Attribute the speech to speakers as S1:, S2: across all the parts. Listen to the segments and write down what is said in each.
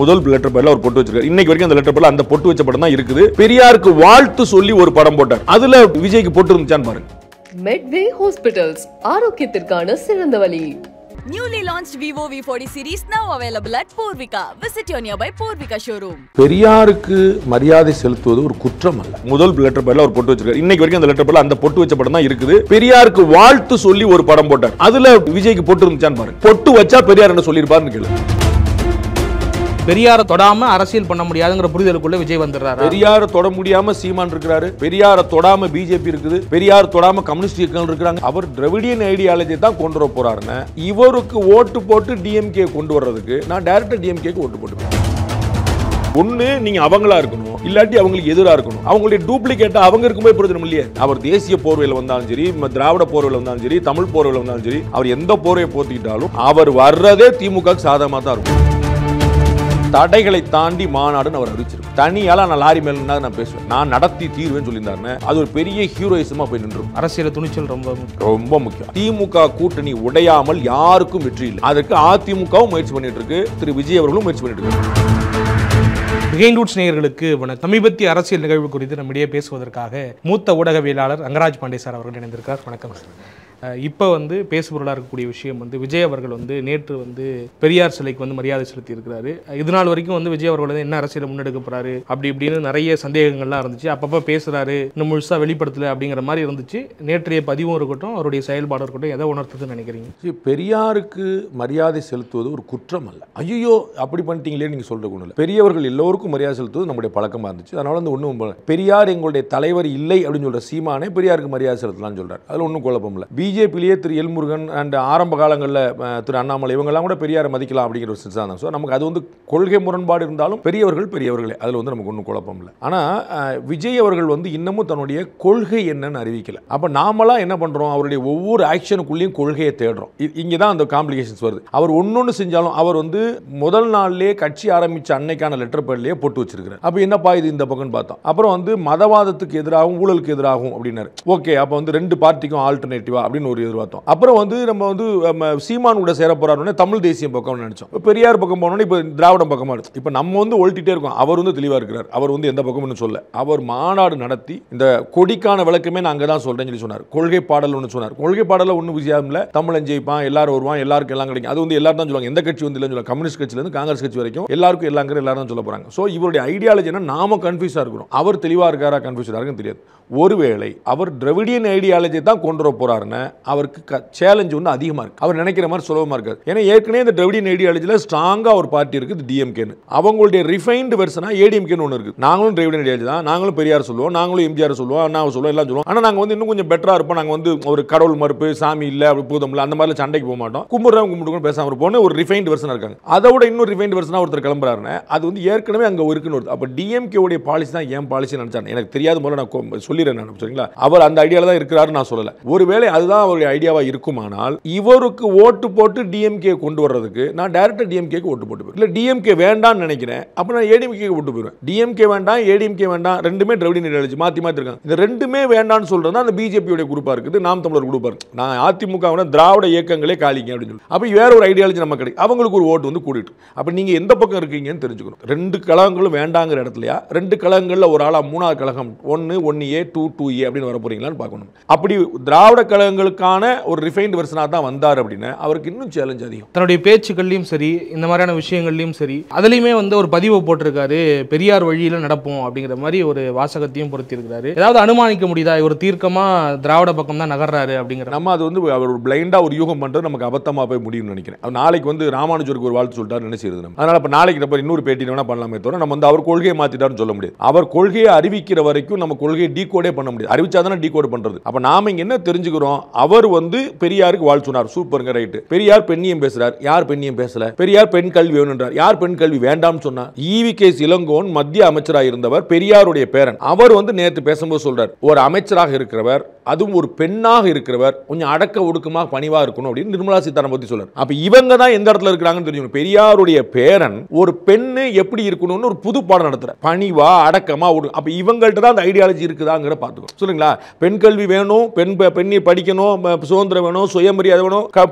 S1: முதல் லெட்டர் பேட்ல ஒரு பொட்டு வச்சிருக்காரு. இன்னைக்கு வரைக்கும் அந்த லெட்டர் பேட்ல அந்த பொட்டு வச்ச படம் தான் இருக்குது. பெரியாருக்கு வாழ்த்து சொல்லி ஒரு படம் போட்டார். அதுல விஜய்க்கு பொட்டு இருந்துச்சான்னு பாருங்க.
S2: Medway Hospitals ஆரோக்கியத்திற்கான சிறந்த வழி.
S3: Newly launched Vivo V40 series now available at Purvika. Visit your nearby Purvika showroom.
S1: பெரியாருக்கு மரியாதை செலுத்துவது ஒரு குற்றம் அல்ல. முதல் லெட்டர் பேட்ல ஒரு பொட்டு வச்சிருக்காரு. இன்னைக்கு வரைக்கும் அந்த லெட்டர் பேட்ல அந்த பொட்டு வச்ச படம் தான் இருக்குது. பெரியாருக்கு வாழ்த்து சொல்லி ஒரு படம் போட்டார். அதுல விஜய்க்கு பொட்டு இருந்துச்சான்னு பாருங்க. பொட்டு வச்சா பெரியார் என்ன சொல்லிருப்பாருன்னு கேளு.
S4: பெரியாரை தொடாம அரசியல் பண்ண முடியாதுங்கிற புரிதலுக்குள்ள விஜய் வந்துடுறாரு.
S1: பெரியாரை தொட முடியாம சீமான் இருக்கிறாரு. பெரியாரை தொடாம பிஜேபி இருக்குது. பெரியார் தொடாம கம்யூனிஸ்ட் இயக்கங்கள் இருக்கிறாங்க. அவர் திராவிடியன் ஐடியாலஜி தான் கொண்டு வர போறாருன்னு இவருக்கு ஓட்டு போட்டு டிஎம்கே கொண்டு வர்றதுக்கு நான் டைரக்டா டிஎம்கேக்கு ஓட்டு போட்டுப்பேன். ஒண்ணு நீங்க அவங்களா இருக்கணும், இல்லாட்டி அவங்களுக்கு எதிராக இருக்கணும். அவங்களுடைய டூப்ளிகேட்டா அவங்க இருக்கும்போது பிரயோஜனம் இல்லையே. அவர் தேசிய போர்வையில் வந்தாலும் சரி, திராவிட போர்வையில் வந்தாலும் சரி, தமிழ் போர்வையில் வந்தாலும் சரி, அவர் எந்த போர்வையை போத்திக்கிட்டாலும் அவர் வர்றதே திமுக சாதகமா தான் இருக்கும். தடைகளை தாண்டி மாநாடுன்னு அவர் அறிவிச்சிருக்கு. தனியால நான் லாரி மேல நான் பேசுவேன், நான் நடத்தி தீர்வேன்னு சொல்லியிருந்தாருன்னு அது ஒரு பெரிய ஹீரோயிசமா போய் நின்றும்.
S4: அரசியல் துணிச்சல் ரொம்ப முக்கியம்.
S1: திமுக கூட்டணி உடையாமல் யாருக்கும் வெற்றி இல்லை. அதற்கு அதிமுகவும் முயற்சி பண்ணிட்டு இருக்கு, திரு விஜய் அவர்களும் முயற்சி பண்ணிட்டு இருக்காரு.
S4: பிஹைண்ட் ரூட்ஸ் நேயர்களுக்கு சமீபத்திய அரசியல் நிகழ்வு குறித்து நம்மிடையே பேசுவதற்காக மூத்த ஊடகவியலாளர் ரங்கராஜ் பாண்டே சார் அவர்கள் இணைந்திருக்கார். வணக்கம் சார். இப்போ பேசுபொருளாக இருக்கக்கூடிய விஷயம் விஜய் அவர்கள் நேற்று பெரியார் சிலைக்கு மரியாதை செலுத்தி இருக்கிறாரு. இது நாள் வரைக்கும் விஜய் அவர்கள் என்ன அரசியலை முன்னெடுக்க போறாரு அப்படி இப்படின்னு நிறைய சந்தேகங்கள்லாம் இருந்துச்சு. அப்பப்போ பேசுறாரு, இன்னும் முழுசா வெளிப்படுத்தல அப்படிங்கிற மாதிரி இருந்துச்சு. நேற்றைய பதிவும் இருக்கட்டும், அவருடைய செயல்பாடு இருக்கட்டும், எதை உணர்த்துதுன்னு நினைக்கிறீங்க?
S1: பெரியாருக்கு மரியாதை செலுத்துவது ஒரு குற்றம் அல்ல. ஐயோ அப்படி பண்ணிட்டீங்களே நீங்க சொல்றது ஒண்ணு இல்லை. பெரியவர்கள் எல்லோருக்கும் மரியாதை செலுத்துவது நம்முடைய பழக்கமா இருந்துச்சு. அதனால ஒன்றும் பெரியார் எங்களுடைய தலைவர் இல்லை அப்படின்னு சொல்ற சீமானே பெரியாருக்கு மரியாதை செலுத்தலாம்னு சொல்றாரு. அதுல ஒன்றும் குழப்பம் இல்லை. பிஜேபியிலேயே திரு எல்முருகன் அண்ட் ஆரம்ப காலங்களில் திரு அண்ணாமலை இவங்கெல்லாம் கூட பெரியாரை மதிக்கலாம் அப்படிங்கிற ஒரு சித்தாந்தம். ஸோ நமக்கு அது கொள்கை முரண்பாடு இருந்தாலும் பெரியவர்கள் பெரியவர்களே, அதில் நமக்கு ஒன்றும் குழப்பம் இல்லை. ஆனால் விஜய் அவர்கள் இன்னமும் தன்னுடைய கொள்கை என்னன்னு அறிவிக்கல. அப்போ நாமெல்லாம் என்ன பண்ணுறோம், அவருடைய ஒவ்வொரு ஆக்ஷனுக்குள்ளேயும் கொள்கையை தேடுறோம். இங்கே தான் அந்த காம்ப்ளிகேஷன்ஸ் வருது. அவர் ஒன்னொன்று செஞ்சாலும் அவர் முதல் நாள்லேயே கட்சி ஆரம்பித்த அன்னைக்கான லெட்டர் பேட்லேயே போட்டு வச்சிருக்கிறார். அப்போ என்னப்பா இது இந்த பக்கம்னு பார்த்தோம். அப்புறம் மதவாதத்துக்கு எதிராகவும் ஊழலுக்கு எதிராகவும் அப்படின்னாரு. ஓகே, அப்போ ரெண்டு பார்ட்டிக்கும் ஆல்டர்னேட்டிவா அப்படின்னு ஒரு எதிர்பார்த்தோம். அப்புறம் நம்ம சீமான் கூட சேர போறாருன்னு தமிழ் தேசியம் பக்கம் நினைச்சோம். பெரியார் பக்கம் போனோம்னா இப்போ திராவிடம் பக்கமா இருக்கு. இப்போ நம்ம ஒழிட்டிட்டே இருக்கோம். அவர் தெளிவா இருக்கிறார். அவர் எந்த பக்கம்னு சொல்ல, அவர் மாநாடு நடத்தி இந்த கொடிக்கான விளக்கமே நான் அங்கே தான் சொல்றேன்னு சொல்லி சொன்னார். கொள்கை பாடல் ஒன்று சொன்னார். கொள்கை பாடல ஒன்றும் விஷயம் இல்லை. தமிழன் ஜெயிப்பான், எல்லாரும் வருவான், எல்லாருக்கும் எல்லாம் கிடைக்கும். அது எல்லாரும் தான் சொல்லுவாங்க. எந்த கட்சி இல்லைன்னு சொல்லுவாங்க. கம்யூனிஸ்ட் கட்சியில இருந்து காங்கிரஸ் கட்சி வரைக்கும் எல்லாருக்கும் எல்லாங்கிற எல்லாரும் தான் சொல்ல போறாங்க. ஸோ இவருடைய ஐடியாலஜி என்ன, நாம கன்ஃபியூஸா இருக்கிறோம். அவர் தெளிவா இருக்காரா கன்ஃபியூஸா இருக்குன்னு தெரியாது. ஒருவேளை அவர் திராவிடியன் ஐடியாலஜி தான் கொண்டு வர போறாருன்னு அவருக்கு சேலஞ்ச் அதிகமா இருக்கு. அவர் நினைக்கிற மாதிரி சுலபமா இருக்காது. ஏன்னா ஏற்கனவே இந்த திராவிடியன் ஐடியாலஜில ஸ்ட்ராங்கா ஒரு பார்ட்டி இருக்கு, டிஎம்கேன்னு. அவங்களுடைய ரிஃபைன்டு வெர்ஷனா ஏடிஎம்கேன்னு ஒன்று இருக்கு. நாங்களும் திராவிடியன் ஐடியாலஜி தான், நாங்களும் பெரியார் சொல்லுவோம், நாங்களும் எம்ஜிஆர் சொல்லுவோம், அண்ணாவை சொல்லுவோம், எல்லாம் சொல்லுவோம். ஆனால் நாங்கள் இன்னும் கொஞ்சம் பெட்டரா இருப்போம். நாங்கள் ஒரு கடவுள் மறுப்பு, சாமி இல்லை, அப்படி பூதம் இல்லை, அந்த மாதிரி சண்டைக்கு போக மாட்டோம். கும்பிடுறோம் கும்பிட்டு பேசாம இருப்போம். ஒரு ரிஃபைன்டு வெர்ஷனா இருக்காங்க. அதோட இன்னொரு ரிஃபைன்டு வெர்ஷனா ஒருத்தர் கிளம்புறாருன்னு அது ஏற்கனவே அங்கே இருக்குன்னு வருது. அப்போ டிஎம்கே உடைய பாலிசி தான் ஏன் பாலிசி நினைச்சாங்க எனக்கு தெரியாத போல நான் சொல்லிடுறேன். நான் சரிங்களா, அவர் அந்த ஐடியால தான் இருக்கிறாரு நான் சொல்லல. ஒருவேளை அதுதான் அவருடைய ஐடியாவா இருக்குமானால் இவருக்கு ஓட்டு போட்டு டிஎம்கே கொண்டு வர்றதுக்கு நான் டைரக்டா டிஎம்கேக்கு ஓட்டு போட்டு போயிடுவேன். இல்ல டிஎம்கே வேண்டாம்னு நினைக்கிறேன், அப்ப நான் ஏடிஎம்கே ஓட்டு போயிடுவேன். டிஎம்கே வேண்டாம், ஏடிஎம்கே வேண்டாம், ரெண்டுமே திராவிடியன் ஐடியாலஜி மாத்தி மாத்தி இருக்காங்க. இந்த ரெண்டுமே வேண்டாம்னு சொல்றது அந்த பிஜேபி உடைய குரூப்பா இருக்குது, நாம் தமிழர் குரூப்பா இருக்கு. நான் அதிமுக திராவிட இயக்கங்களே காலிங்க அப்படின்னு சொல்லி அப்ப வேற ஒரு ஐடியாலஜி நம்ம கிடைக்கும். அவங்களுக்கு ஒரு ஓட்டு கூடிட்டு அப்ப நீங்க எந்த பக்கம் இருக்கீங்கன்னு தெரிஞ்சுக்கணும். ரெண்டு கழகங்களும் வேண்டாங்கிற இடத்துலயா, ரெண்டு கழகங்கள்ல ஒரு ஆளா மூணாவது கழகம் 1A 2A அப்படின்னு வர போறீங்களான்னு பார்க்கணும். அப்படி திராவிட கழகங்களுக்கான ஒரு ரிஃபைன்டு வெர்ஷனா தான் வந்தார் அப்படின்னு அவருக்கு இன்னும் சேலஞ்ச் அதிகம்.
S4: தன்னுடைய பேச்சுக்கள்லையும் சரி, இந்த மாதிரியான விஷயங்கள்லையும் சரி, அதுலயுமே ஒரு பதிவை போட்டிருக்காரு, பெரியார் வழியில நடப்போம் அப்படிங்கிற மாதிரி ஒரு வாசகத்தையும் பொருத்தி இருக்கிறாரு. ஏதாவது அனுமானிக்க முடியுதா ஒரு தீர்க்கமா திராவிட பக்கம் தான் நகர்றாரு அப்படிங்கிற?
S1: நம்ம அது அவர் பிளைண்டா ஒரு யூகம் பண்றது நமக்கு அபத்தமா போய் முடியும்னு நினைக்கிறேன். நாளைக்கு ராமானுஜருக்கு ஒரு வாழ்த்து சொல்லிட்டாரு என்ன செய்யறது? அதனால இப்ப நாளைக்கு நம்ம இன்னொரு பேட்டி வேணா பண்ணலாமே தவிர நம்ம அவர் கொள்கையை மாத்திட்டாருன்னு சொல்ல முடியாது. அவர் கொள்கையை அறிவிக்கிற வரைக்கும் நம்ம கொள்கையை டீகோடே பண்ண முடியாது. அறிவிச்சாதானே டீகோட் பண்றது. அப்ப நாம இங்க என்ன தெரிஞ்சுக்கிறோம், அவர் பெரியாருக்கு வாழ்த்து சொன்னார், சூப்பருங்க, ரைட். பெரியார் பெண்ணியம் பேசுறார், யார் பெண்ணியம் பேசல? பெரியார் பெண் கல்வி வேணும்ன்றார், யார் பெண் கல்வி வேண்டாம்னு சொன்னார்? ஈவி.கே. இளங்கோவன் மத்திய அமைச்சராக இருந்தவர், பெரியாருடைய பேரன். அவர் நேற்று பேசும்போது சொல்றார், ஒரு அமைச்சராக இருக்கிறவர், அதுவும் ஒரு பெண்ணாக இருக்கிறவர், கொஞ்சம் அடக்க ஒடுக்கமாக பணிவா இருக்கணும் அப்படின்னு நிர்மலா சீதாராமன் பத்தி சொல்றார். அப்ப இவங்க தான் எந்த இடத்துல இருக்காங்கன்னு தெரிஞ்சுக்கணும். பெரியாருடைய பேரன் ஒரு பெண்ணு எப்படி இருக்கணும்னு ஒரு புது பாடம் நடத்துற, பணிவா அடக்கமா ஒடுக்கும். அப்ப இவங்கள்ட்ட தான் அந்த ஐடியாலஜி இருக்குதாங்கிற பாத்துக்கோ. சொல்லுங்களா, பெண் கல்வி வேணும், பெண்ணை படிக்கணும், வேணும், சுதந்திரம் வேணும், சுயமரியாதை வேணும்,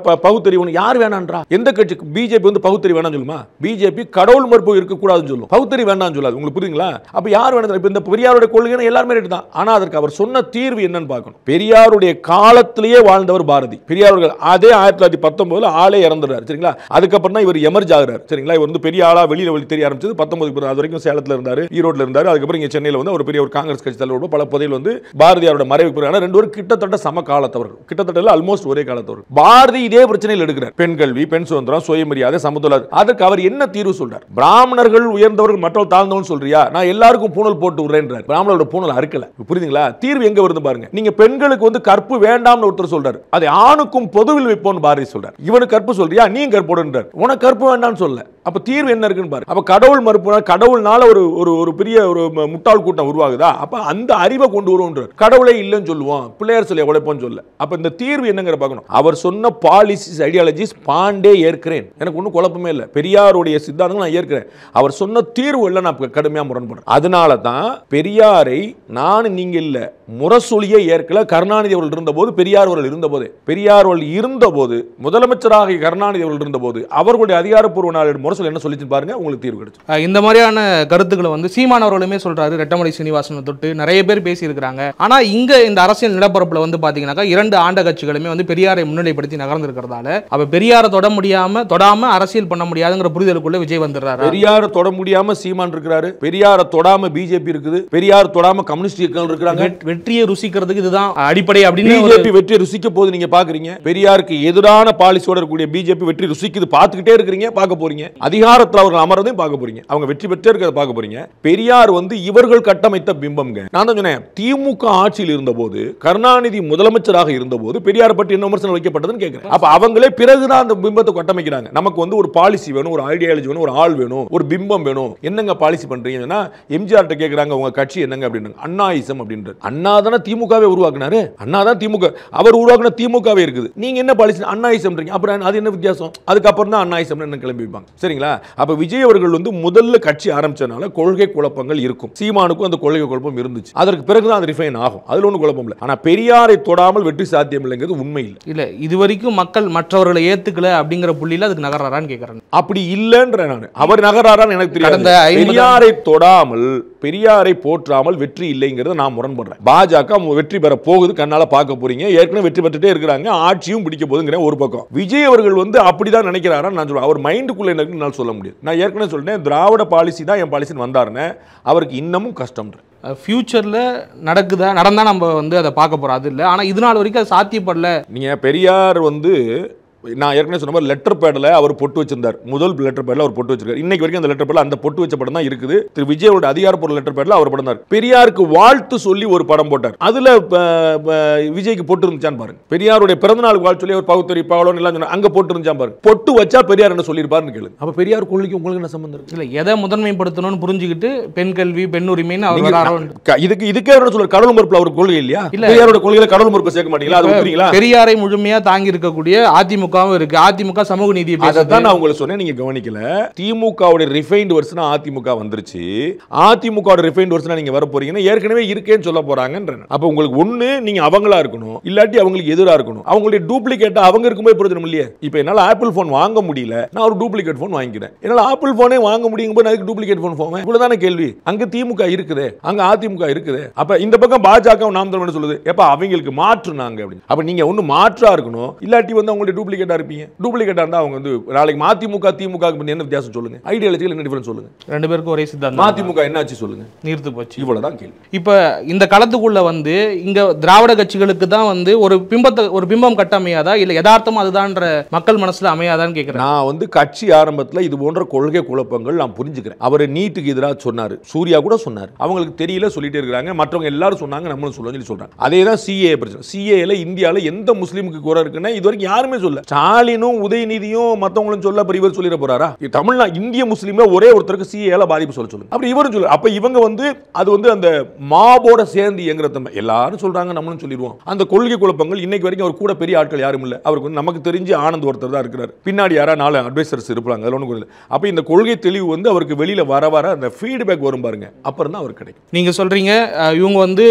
S1: பகுத்தறிவு வேணும். யார் வேணான்றா? எந்த கட்சி? பிஜேபி வந்து பகுத்தறிவு வேணாம்னு சொல்லுமா? பிஜேபி கடவுள் மறுப்பு இருக்கக்கூடாதுன்னு சொல்லும், பகுத்தறிவு வேண்டாம்னு சொல்லாது. உங்களுக்கு புரியுதுங்களா? அப்ப யார் வேணும்? இப்ப இந்த பெரியாருடைய கொள்கை எல்லாருமே ரைட் தான். ஆனா அதற்கு அவர் சொன்ன தீர்வு என்னன்னு பார்க்கணும். பெரியாருடைய காலத்திலேயே வாழ்ந்தவர் பாரதி. பெரியார்கள் அதே 1919 ஆளே இறந்துறாரு. சரிங்களா? அதுக்கப்புறம் தான் இவர் எமர்ஜ் ஆகுறாரு. சரிங்களா? இவர் வந்து பெரிய ஆளா வெளியில தெரிய ஆரம்பிச்சது 19 அது வரைக்கும் சேலத்துல இருந்தாரு, ஈரோட்ல இருந்தாரு. அதுக்கப்புறம் இங்க சென்னையில வந்து ஒரு பெரிய ஒரு காங்கிரஸ் கட்சி தலைவரோட பல பதவியில் வந்து பாரதியாரோட மறைவுக்கு பிறகு ரெண்டு பேரும் கிட்டத்தட்ட சம காலத்தவர்கள், கிட்டத்தட்ட ஆல்மோஸ்ட் ஒரே காலத்தவர்கள். பாரதி இதே பிரச்சனையில் எடுக்கிறார். பெண் கல்வி, பெண் சுதந்திரம், சுயமரியாதை, சமத்துவம். அதுக்கு அவர் என்ன தீர்வு சொல்றார்? பிராமணர்கள் உயர்ந்தவர்கள் மற்றவர்கள் தாழ்ந்தவர்கள் சொல்றியா? நான் எல்லாருக்கும் பூணல் போட்டு விடுறேன்றார். பிராமணரோட பூணல் அறுக்கல. புரியுதுங்களா? தீர்வு எங்க வருது பாருங்க. நீங்க பெண்களுக்கு வந்து கற்பு வேண்டாம்னு ஒருத்தர் சொல்றாரு, அதை ஆணுக்கும் பொதுவில் வைப்போம்னு பாரதி சொல்றார். இவனுக்கு கற்பு சொல்றியா? நீ கற்போடுன்றார். உனக்கு கற்பு வேண்டாம்னு சொல்ல. அப்ப தீர்வு என்ன இருக்குன்னு பாருங்க. அப்ப கடவுள் மறுப்பு, கடவுள்னால ஒரு பெரிய ஒரு முட்டாள் கூட்டம் உருவாகுதா? அப்ப அந்த அறிவை கொண்டு வருவோன்றார். கடவுளே இல்லைன்னு சொல்லுவோம், பிள்ளையார் சொல்லி உழைப்போம்னு சொல்ல. அப்ப இந்த தீர்வு என்னங்கிற பார்க்கணும். அவர் சொன்ன பாலிசிஸ், ஐடியாலஜிஸ் பாண்டே ஏற்கிறேன். எனக்கு ஒன்றும் குழப்பமே இல்லை. பெரியாருடைய சித்தாந்தங்கள் நான் ஏற்கிறேன். அவர் சொன்ன தீர்வு இல்லை, நான் கடுமையாக முரண்படுறேன். அதனால தான் பெரியாரை நான் நீங்க இல்ல முரசொலியே ஏற்கல. கருணாநிதி அவர்கள் இருந்தபோது, பெரியார் அவர்கள் இருந்தபோது, பெரியார் அவர்கள் இருந்தபோது, முதலமைச்சராக கருணாநிதி அவர்கள் இருந்தபோது அவர்களுடைய அதிகாரப்பூர்வ நாளேடு முரசொலி என்ன சொல்லிச்சு பாருங்க, உங்களுக்கு தீர்வு கிடைச்சு.
S4: இந்த மாதிரியான கருத்துக்களை வந்து சீமான் அவர்களுமே சொல்றாரு, ரெட்டமலை சீனிவாசன் தொட்டு நிறைய பேர் பேசி இருக்கிறாங்க. ஆனா இங்க இந்த அரசியல் நிலப்பரப்புல வந்து பாத்தீங்கன்னா 2 ஆண்ட கட்சிகளுமே வந்து பெரியாரை முன்னிலைப்படுத்தி நகர்ந்து இருக்கிறதால அவ பெரியாரை தொடாம அரசியல் பண்ண முடியாதுங்கிற புரிதலுக்குள்ள விஜய் வந்துடுறாரு.
S1: பெரியாரை தொட முடியாம சீமான் இருக்கிறாரு, பெரியாரை தொடாம பிஜேபி இருக்குது, பெரியார் தொடாம கம்யூனிஸ்ட் இருக்காங்க.
S4: வெற்றியை ருசிக்கிறதுக்கு இதுதான் அடிப்படை அப்படின்னு
S1: பிஜேபி வெற்றி ருசிக்க போது நீங்க பாக்குறீங்க. பெரியாருக்கு எதிரான பாலிசியோட இருக்கக்கூடிய பிஜேபி வெற்றி ருசிக்குது, பாத்துக்கிட்டே இருக்கிறீங்க, பார்க்க போறீங்க. அதிகாரத்தில் அவர்கள் அமர்றதையும் பார்க்க போறீங்க. அவங்க வெற்றி பெற்றே இருக்கிறத பார்க்க போறீங்க. பெரியார் வந்து இவர்கள் கட்டமைத்த பிம்பம்ங்க. நான் தான் சொன்னேன், திமுக ஆட்சியில் இருந்தபோது, கருணாநிதி முதலமைச்சராக இருந்தபோது பெரியார் பற்றி என்ன விமர்சனம் வைக்கப்பட்டதுன்னு கேட்கிறேன். அப்ப அவங்களே பிறகுதான் அந்த பிம்பத்தை கட்டமைக்கிறாங்க. நமக்கு வந்து ஒரு பாலிசி வேணும், ஒரு ஐடியாலஜி வேணும், ஒரு ஆள் வேணும், ஒரு பிம்பம் வேணும். என்னங்க பாலிசி பண்றீங்கன்னா எம்ஜிஆர் கிட்ட கேக்குறாங்க, உங்க கட்சி என்னங்க அப்படின்னு. அண்ணாயிசம் அப்படின்றது. அண்ணா தானே திமுகவே உருவாக்குனாரு. அண்ணா தான் திமுக, அவர் உருவாக்குன திமுகவே இருக்குது. நீங்க என்ன பாலிசி அண்ணாயிசம்? அப்புறம் அது என்ன வித்தியாசம்? அதுக்கப்புறம் தான் அண்ணாயிசம் என்ன கிளம்பி வைப்பாங்க. சரிங்களா? அப்ப விஜய் அவர்கள் வந்து முதல்ல கட்சி ஆரம்பிச்சனால கொள்கை குழப்பங்கள் இருக்கும். சீமானுக்கும் அந்த கொள்கை குழப்பம் இருந்துச்சு. அதற்கு பிறகுதான் அது ரிஃபைன் ஆகும். அதுல ஒன்றும் குழப்பம் இல்லை. ஆனா பெரியாரை தொடாமல் வெற்றி சாத்தியம் இல்லைங்கிறது உண்மை இல்லை.
S4: இல்ல இதுவரைக்கும் மக்கள் மற்றவர்களை ஏத்துக்கல அப்படிங்கிற புள்ளியில அதுக்கு நகராரான்னு கேட்கறேன்.
S1: அப்படி இல்லைன்ற நான் அவர் நகராரான்னு எனக்கு தெரியாது. பெரியாரை தொடாமல், பெரியாரை போற்றாமல் வெற்றி இல்லைங்கிறத நான் முரண்படுறேன். பாஜக வெற்றி பெற போகுது, கண்ணால பார்க்க போறீங்க. ஏற்கனவே வெற்றி பெற்றுட்டே இருக்கிறாங்க, ஆட்சியும் பிடிக்க போகுதுங்கிற ஒரு பக்கம். விஜய் அவர்கள் வந்து அப்படிதான் நினைக்கிறாரா? நான் சொல்றேன், அவர் மைண்டுக்குள்ள எனக்கு நான் சொல்ல முடியாது. நான் ஏற்கனவே சொல்றேன், திராவிட பாலிசி தான் என் பாலிசின்னு வந்தாருன்னு அவருக்கு இன்னமும் கஷ்டம்.
S4: ஃபியூச்சர்ல நடந்தா நம்ம வந்து அதை பார்க்க போறோம், அது இல்லை. ஆனா இது நாள் வரைக்கும் அது சாத்தியப்படல.
S1: நீங்க பெரியார் வந்து நான் ஏற்கனவே சொன்ன மாதிரி லெட்டர் பேடில் அவர் பொட்டு வச்சிருந்தார். முதல் லெட்டர் பேடில் அவர் பொட்டு வச்சிருக்காரு. இன்னைக்கு வரைக்கும் அந்த லெட்டர் பேடில் அந்த பொட்டு வச்ச படம் தான் இருக்குது. திரு விஜயோட அதிகாரப்பூர்வ லெட்டர் பேடில் அவர் படம் தான். பெரியாருக்கு வாழ்த்து சொல்லி ஒரு படம் போட்டார். அதுல விஜய்க்கு பொட்டு இருந்துச்சான்னு பாருங்க. பெரியாருடைய பிறந்தநாளுக்கு வாழ்த்து சொல்லி அவர் பகுத்தறி பாவலன் எல்லாம் சொன்னார், அங்க பொட்டு இருந்துச்சான் பாருங்க. பொட்டு வச்சா பெரியார் என்ன சொல்லியிருப்பாருன்னு கேளு. அப்ப பெரியார் கொள்கைக்கு உங்களுக்கு என்ன சம்பந்தம் இருக்கு?
S4: இல்ல எதை முதன்மைப்படுத்தணும்னு புரிஞ்சுக்கிட்டு பெண் கல்வி, பெண் உரிமைன்னு
S1: இதுக்கே என்ன சொல்ற, கடவுள் மறுப்புல அவர் கொள்கை இல்லையா? பெரியாரோட கொள்கையில கடவுள் மறுப்பு சேர்க்க மாட்டீங்களா? அது புரியுங்களா?
S4: பெரியாரை முழுமையா தாங்கி இருக்கக்கூடிய அதிமுக இருக்கு. அதிமுக சமூக நீதி
S1: அதான் நான் உங்களுக்கு சொன்னேன், நீங்க கவனிக்கல. திமுகவுடைய ரிஃபைன்ட் வெர்ஷன் அதிமுக வந்துருச்சு. அதிமுக ரிஃபைன்ட் வெர்ஷன் நீங்க வர போறீங்கன்னா ஏற்கனவே இருக்கேன்னு சொல்ல போறாங்கன்ற. அப்ப உங்களுக்கு ஒண்ணு நீங்க அவங்களா இருக்கணும், இல்லாட்டி அவங்களுக்கு எதிரா இருக்கணும். அவங்களுடைய டூப்ளிகேட் அவங்க இருக்கும்போது பிரயோஜனம் இல்லையே. இப்போ என்னால ஆப்பிள் போன் வாங்க முடியல, நான் ஒரு டூப்ளிகேட் போன் வாங்கிக்கிறேன். என்னால ஆப்பிள் போனே வாங்க முடியும் போது அதுக்கு டூப்ளிகேட் போன் போவேன். இவ்வளவுதான கேள்வி. அங்க திமுக இருக்குது, அங்க அதிமுக இருக்குது. அப்ப இந்த பக்கம் பாஜக நாம் தமிழ் சொல்லுது, எப்ப அவங்களுக்கு மாற்றுனாங்க அப்படின்னு. அப்ப நீங்க ஒண்ணு மாற்றா இருக்கணும், இல்லாட்டி வந்து அவங்களுடைய டூப்ளிகேட்டா இருப்பீங்க. டூப்ளிகேட்டா இருந்தா அவங்க வந்து நாளைக்கு மதிமுக திமுக என்ன வித்தியாசம் சொல்லுங்க? ஐடியாலஜில என்ன டிஃபரன்ஸ் சொல்லுங்க?
S4: ரெண்டு பேருக்கும் ஒரே சித்தாந்தம்.
S1: மதிமுக என்னாச்சு சொல்லுங்க?
S4: நீர்த்து போச்சு.
S1: இவ்வளவுதான் கேள்வி.
S4: இப்ப இந்த களத்துக்குள்ள வந்து இங்க திராவிட கட்சிகளுக்கு தான் வந்து ஒரு பிம்பம் கட்டமையாதா, இல்ல யதார்த்தமா அதுதான்ற மக்கள் மனசுல அமையாதான்னு கேக்குறேன்.
S1: நான் வந்து கட்சி ஆரம்பத்துல இது போன்ற கொள்கை குழப்பங்கள் நான் புரிஞ்சுக்கிறேன். அவர் நீட்டுக்கு எதிராக சொன்னாரு, சூர்யா கூட சொன்னாரு, அவங்களுக்கு தெரியல சொல்லிட்டே இருக்காங்க, மற்றவங்க எல்லாரும் சொன்னாங்க, நம்மளும் சொல்லுவோம் சொல்றாங்க. அதே தான் சிஏ பிரச்சனை. சிஏல இந்தியால எந்த முஸ்லீமுக்கு குறை இருக்குன்னா இது வரைக்கும் யாருமே சொல்ல. ஸ்டாலினும் உதயநிதியும் மத்தவங்களும் சொல்ல அப்ப இவர் சொல்லிட போறாரா? தமிழ்நாடு இந்திய முஸ்லீம்ல ஒரே ஒருத்தருக்கு சிஏல பாதிப்பு சொல்லுங்க. அப்படி இவரும் சொல்லு. அப்ப இவங்க வந்து அது வந்து அந்த மாபோட சேர்ந்து இயங்குற தன்மை. எல்லாரும் சொல்றாங்க, நம்மளும் சொல்லிடுவோம். அந்த கொள்கை குழப்பங்கள் இன்னைக்கு வரைக்கும் அவர் கூட பெரிய ஆட்கள் யாரும் இல்ல. அவருக்கு நமக்கு தெரிஞ்சு ஆனந்த் ஒருத்தர் தான் இருக்கிறார். பின்னாடி யாரா 4 அட்வைசர்ஸ் இருப்பாங்க. அதுல ஒண்ணு இல்லை. அப்ப இந்த கொள்கை தெளிவு வந்து அவருக்கு வெளியில வர வர அந்த ஃபீட்பேக் வரும் பாருங்க, அப்புறம் தான் அவர் கிடைக்கும்.
S4: நீங்க சொல்றீங்க இவங்க வந்து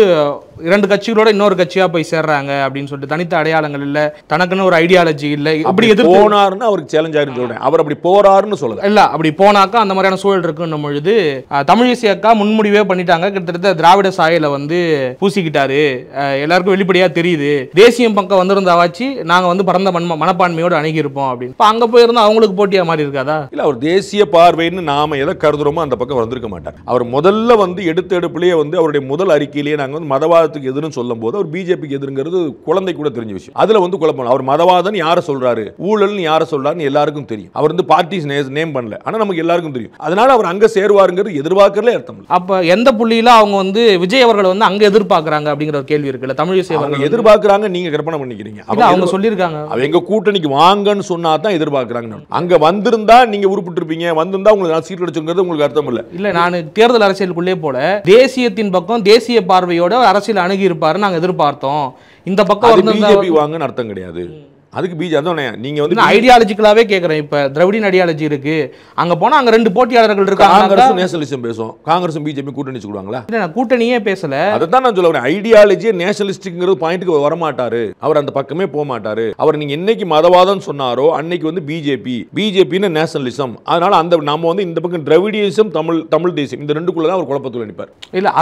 S4: 2 கட்சிகளோட இன்னொரு கட்சியா போய் சேர்றாங்க அப்படின்னு சொல்லிட்டு தனித்த அடையாளங்கள் இல்ல, தனக்குன்னு ஒரு ஐடியாலஜி இல்ல, அப்படி எதிர்ப்பு
S1: போனாருன்னு அவருக்கு சேலஞ்ச் ஆயிருந்து சொல்றேன். அவர் அப்படி போறாருன்னு சொல்லல.
S4: இல்ல, அப்படி போனாக்கா அந்த மாதிரியான சூழல் இருக்குன்னும் பொழுது தமிழிசை அக்கா முன்முடிவே பண்ணிட்டாங்க. கிட்டத்தட்ட திராவிட சாயல வந்து பூசிக்கிட்டாரு, எல்லாருக்கும் வெளிப்படையா தெரியுது. தேசியம் பக்கம் வந்திருந்தாவாச்சு நாங்க வந்து பரந்த மனப்பான்மையோடு அணுகி இருப்போம் அப்படின்னு. அங்க போயிருந்தா அவங்களுக்கு போட்டியா மாதிரி இருக்காதா?
S1: இல்ல, அவர் தேசிய பார்வைன்னு நாம எதை கருதுறோமோ அந்த பக்கம் வந்திருக்க மாட்டார். அவர் முதல்ல வந்து எடுப்பிலேயே வந்து அவருடைய முதல் அறிக்கையிலேயே நாங்க வந்து மதவாதத்துக்கு எதிர்ன்னு சொல்லும் போது அவர் பிஜேபிக்கு எதிர்ங்கிறது குழந்தை கூட தெரிஞ்ச விஷயம். அதுல வந்து குழப்பம். அவர் மதவாதம் யார சொல்றாரு, ஊழல் யார சொல்றாருன்னு எல்லாருக்கும் தெரியும். அவர் வந்து பார்ட்டிஸ் நேம் பண்ணல, ஆனா நமக்கு எல்லாருக்கும் தெரியும். அதனால அவர் அங்க சேருவாருங்கிறது எதிர்பார்க்கறதுல அர்த்தம் இல்லை.
S4: அப்ப எந்த புள்ளியில அவங்க வந்து விஜய் அவர்கள் வந்து அங்க எதிர்பார்க்கறாங்க அப்படிங்கிற ஒரு கேள்வி இருக்குல்ல. தமிழிசை அவர்கள்
S1: எதிர்பார்க்கறாங்க, நீங்க கற்பனை பண்ணிக்கிறீங்க.
S4: அவங்க சொல்லிருக்காங்க
S1: அவங்க கூட்டணிக்கு வாங்கன்னு சொன்னா தான் எதிர்பார்க்கறாங்க. அங்க வந்திருந்தா நீங்க உருப்பிட்டு இருப்பீங்க, வந்திருந்தா உங்களுக்கு சீட் கிடைச்சுங்கிறது உங்களுக்கு அர்த்தம் இல்ல.
S4: இல்ல, நான் தேர்தல் அரசியலுக்குள்ளே போல தேசியத்தின் பக்கம் தேசிய பார்வையோட அரசியல் அணுகி இருப்பாரு நாங்க எதிர்பார்த்தோம். இந்த பக்கம்
S1: பிஜேபி வாங்கன்னு அர்த்தம் கிடையாது. அதுக்கு பிஜே அதான் நீங்க வந்து
S4: ஐடியாலஜிக்கலாவே கேக்குறேன். இப்ப திராவிடின் ஐடியாலஜி இருக்கு, அங்க போனா அங்க 2 போட்டியாளர்கள் இருக்காங்க.
S1: காங்கிரஸ் நேஷனலிசம் பேசும், காங்கிரஸும் பிஜேபி கூட்டணி வச்சுக்குவாங்களா?
S4: இல்ல, கூட்டணியே பேசல.
S1: அதான் நான் சொல்ல வரேன். ஐடியாலஜி நேஷனலிஸ்டிக்ங்கிறது பாயிண்ட்க்கு வர மாட்டாரு. அவர் அந்த பக்கமே போக மாட்டாரு. அவர் நீங்க என்னைக்கு மதவாதம் சொன்னாரோ அன்னைக்கு வந்து பிஜேபின்னு நேஷனலிசம். அதனால அந்த நாம வந்து இந்த பக்கம் திராவிடிசம், தமிழ் தேசியம், இந்த ரெண்டுக்குள்ள தான் அவர் குழப்பத்துல நிப்பார்.
S4: இல்ல,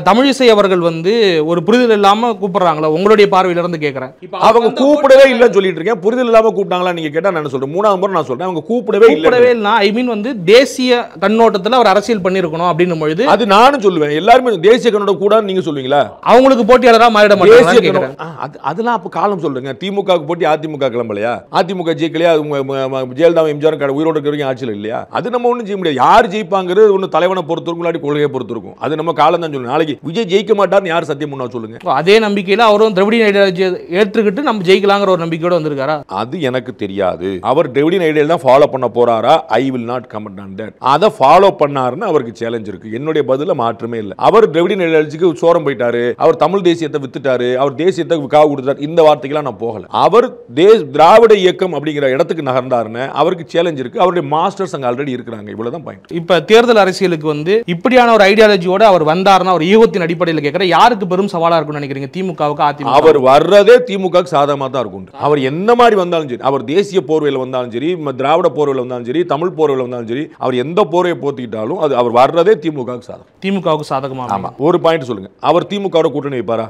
S4: தமிழிசை அவர்கள் வந்து ஒரு புரிதல் இல்லாம கூப்பிடுறாங்களா? உங்களுடைய பார்வையில இருந்து கேக்குறேன்.
S1: அவங்க கூப்பிடவே இல்லைன்னு சொல்லிட்டு புரிதல் இல்லாம கூப்பிட்டாங்களா நீங்க கேட்டா நான் சொல்றேன். 3ஆம் முறை நான் சொல்றேன் அவங்க கூப்பிடவே இல்ல.
S4: ஐ மீன் வந்து தேசிய கண்ணோட்டத்துல அவர் அரசியல் பண்ணிருக்கணும் அப்படின்னும் பொழுது அது
S1: நானும் சொல்லுவேன். எல்லாரும் தேசிய கண்ணோட்டம் கூட நீங்க சொல்லுவீங்களா?
S4: அவங்களுக்கு போட்டியாளரா மாறிட மாட்டாங்க.
S1: அதெல்லாம் அப்ப காலம் சொல்லுங்க. திமுகவுக்கு போட்டி அதிமுக கிளம்பலையா? அதிமுக ஜெயிக்கலையா? ஜெயலலிதா எம்ஜிஆர் உயிரோடு இருக்கிற ஆட்சியில் இல்லையா? அது நம்ம ஒன்றும் செய்ய முடியாது. யார் ஜெயிப்பாங்கிறது ஒன்று தலைவனை பொறுத்து இருக்கும், இல்லாட்டி கொள்கையை பொறுத்து இருக்கும். அது நம்ம காலம் தான் சொல்லணும். நாளைக்கு விஜய் ஜெயிக்க மாட்டார்னு யார் சத்தியம் பண்ணா சொல்லுங்க.
S4: அதே நம்பிக்கையில அவரும் திராவிட ஐடியாலஜி ஏற்றுக்கிட்டு நம்ம ஜெயிக்கலாங்கிற ஒரு நம்பிக்கையோட வந்திருக்காரு.
S1: அது எனக்கு தெரியாது. அவர் திராவிடியன் ஐடியாலஜி தான் ஃபாலோ பண்ண போறாரா? I will not comment on that. அத ஃபாலோ பண்ணாருன்னு அவருக்கு சேலஞ்ச் இருக்கு. என்னுடைய பதில மாற்றமே இல்லை. அவர் திராவிடியன் ஐடியாலஜிக்கு சோரம் போயிட்டாரு, அவர் தமிழ் தேசியத்தை வித்துட்டாரு, அவர் தேசியத்துக்கு காவு கொடுத்தாரு, இந்த வார்த்தைக்கெல்லாம் நான் போகல. அவர் திராவிட இயக்கம் அப்படிங்கிற இடத்துக்கு நகர்ந்தாருன்னு அவருக்கு சேலஞ்ச் இருக்கு. அவருடைய மாஸ்டர்ஸ் அங்க ஆல்ரெடி இருக்காங்க. இவ்வளவுதான் பாயிண்ட்.
S4: இப்ப தேர்தல் அரசியலுக்கு வந்து இப்படியான ஒரு ஐடியாலஜியோட அவர் வந்தாருன்னா ஒரு ஈகத்தின் அடிப்படையில் கேட்கிற யாருக்கு பெரும் சவாலா இருக்கும்னு நினைக்கிறீங்க? திமுகவுக்கு, அதிமுக?
S1: அவர் வர்றதே திமுகவுக்கு சாதகமா தான் இருக்கும். அவர் என்ன மாதிரி வந்தாலும் சரி, அவர் தேசிய போர்வையில் வந்தாலும் சரி, திராவிட போர்வையில் வந்தாலும் சரி, தமிழ் போர்வையில் வந்தாலும் சரி, அவர் எந்த போர்வையை போத்திக்கிட்டாலும் அது அவர் வர்றதே திமுகவுக்கு சாதகம்.
S4: திமுகவுக்கு சாதகமா?
S1: ஆமா. ஒரு பாயிண்ட் சொல்லுங்க. அவர் திமுகவோட கூட்டணி வைப்பாரா?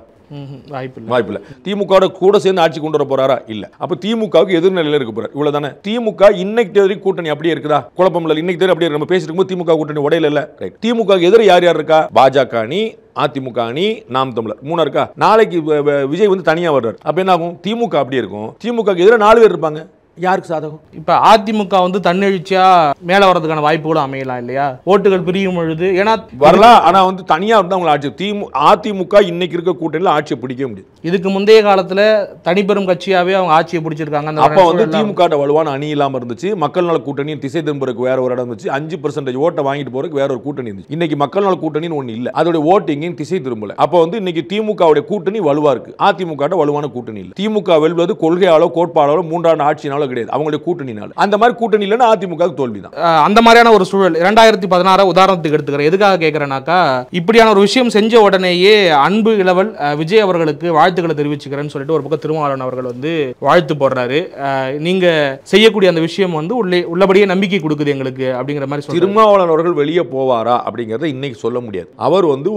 S4: வாய்ப்பில்லை.
S1: திமுக கூட சேர்ந்து ஆட்சி கொண்டு வர போறாரா? இல்ல. அப்ப திமுகவுக்கு எதிர்நிலையில இருக்க போறாரு. இவ்வளவுதானே. திமுக இன்னைக்கு தேதி கூட்டணி அப்படியே இருக்குதா? குழப்பம் இல்ல. இன்னைக்கு தேதி அப்படியே நம்ம பேசிட்டு இருக்கும்போது திமுக கூட்டணி உடையில இல்ல. ரைட். திமுக எதிர யார் யார் இருக்கா? பாஜக அணி, அதிமுக அணி, நாம் தமிழர் 3 இருக்கா? நாளைக்கு விஜய் வந்து தனியா வர்றாரு. அப்ப என்ன ஆகும்? திமுக அப்படியே இருக்கும். திமுக எதிர 4 பேர் இருப்பாங்க. யாருக்கு சாதகம்?
S4: இப்ப அதிமுக வந்து தன்னெழுச்சியா மேல வரதுக்கான வாய்ப்புகளும் அமையலாம் இல்லையா? ஓட்டுகள் பிரியும் பொழுது ஏன்னா
S1: வரலாம். ஆனா வந்து தனியா இருந்தா அவங்க ஆட்சி அதிமுக இன்னைக்கு இருக்க கூட்டணியில ஆட்சியை பிடிக்க முடியும்.
S4: இதுக்கு முந்தைய காலத்துல தனிப்பெரும் கட்சியாவே அவங்க ஆட்சியை பிடிச்சிருக்காங்க.
S1: அப்ப வந்து திமுக வலுவான அணி இல்லாம இருந்துச்சு. மக்கள் நல கூட்டணி திசை திரும்புறதுக்கு வேற ஒரு இடம் இருந்துச்சு. 5% ஓட்டை வாங்கிட்டு போறதுக்கு வேற ஒரு கூட்டணி இருந்துச்சு. இன்னைக்கு மக்கள் நல கூட்டணின்னு ஒண்ணு இல்ல. அதோட ஓட்டிங் திசை திரும்பல. அப்ப வந்து இன்னைக்கு திமுகவுடைய கூட்டணி வலுவா இருக்கு. அதிமுக வலுவான கூட்டணி இல்ல. திமுக வெல்வது கொள்கையாலோ கோட்பாடாலோ 3ஆண்டு ஆட்சினால கிடையாது. அவங்களுடைய கூட்டணினால. அந்த மாதிரி கூட்டணி இல்லைன்னா அதிமுக தோல்விதான்.
S4: அந்த மாதிரியான ஒரு சூழல் 2016 உதாரணத்துக்கு எடுத்துக்கிறேன். எதுக்காக கேட்கிறேன்னாக்கா, இப்படியான ஒரு விஷயம் செஞ்ச உடனேயே அன்பு இளவல் விஜய் அவர்களுக்கு வாழ்த்துக்களை தெரிவிச்சுக்கிறேன்னு சொல்லிட்டு ஒரு பக்கம் திருமாவளவன் அவர்கள் வந்து வாழ்த்து போடுறாரு. நீங்க செய்யக்கூடிய அந்த விஷயம் வந்து உள்ளபடியே நம்பிக்கை கொடுக்குது எங்களுக்கு அப்படிங்கிற மாதிரி.
S1: திருமாவளவன் அவர்கள் வெளியே போவாரா அப்படிங்கறத இன்னைக்கு சொல்ல முடியாது. அவர் வந்து